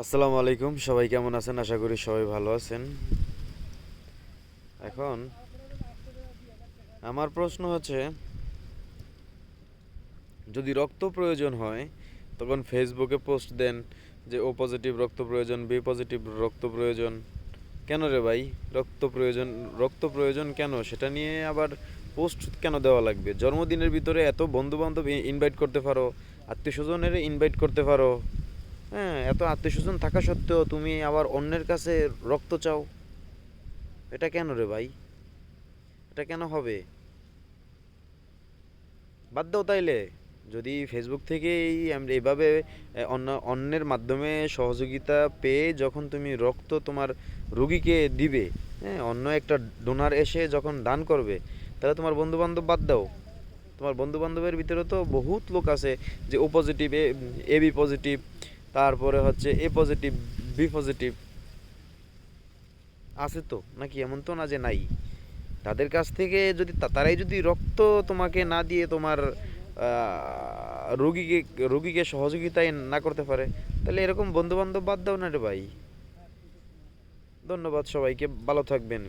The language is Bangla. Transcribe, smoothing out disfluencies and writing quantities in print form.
আসসালামু আলাইকুম, সবাই কেমন আছেন? আশা করি সবাই ভালো আছেন। এখন আমার প্রশ্ন হচ্ছে, যদি রক্ত প্রয়োজন হয় তখন ফেসবুকে পোস্ট দেন যে ও পজিটিভ রক্ত প্রয়োজন, বি পজিটিভ রক্ত প্রয়োজন। কেন রে ভাই? রক্ত প্রয়োজন কেন সেটা নিয়ে আবার পোস্ট কেন দেওয়া লাগবে? জন্মদিনের ভিতরে এত বন্ধু বান্ধব ইনভাইট করতে পারো, আত্মীয় স্বজনের ইনভাইট করতে পারো। হ্যাঁ, এত আত্মীয় স্বজন থাকা সত্ত্বেও তুমি আবার অন্যের কাছে রক্ত চাও। এটা কেন রে ভাই? এটা কেন হবে? বাদ দাও তাইলে। যদি ফেসবুক থেকে এইভাবে অন্যের মাধ্যমে সহযোগিতা পেয়ে যখন তুমি রক্ত তোমার রুগীকে দিবে, হ্যাঁ, অন্য একটা ডোনার এসে যখন দান করবে, তাহলে তোমার বন্ধু বান্ধব বাদ দাও। তোমার বন্ধু বান্ধবের ভিতরে তো বহুত লোক আছে যে ও পজিটিভ, এ বি পজিটিভ, তারপরে হচ্ছে এ পজিটিভ, বি পজিটিভ আছে তো, নাকি? এমন তো না যে নাই। তাদের কাছ থেকে যদি তারাই যদি রক্ত তোমাকে না দিয়ে তোমার রোগীকে রোগীকে সহযোগিতায় না করতে পারে, তাহলে এরকম বন্ধু বান্ধব বাদ দাও না রে ভাই। ধন্যবাদ সবাইকে, ভালো থাকবেন।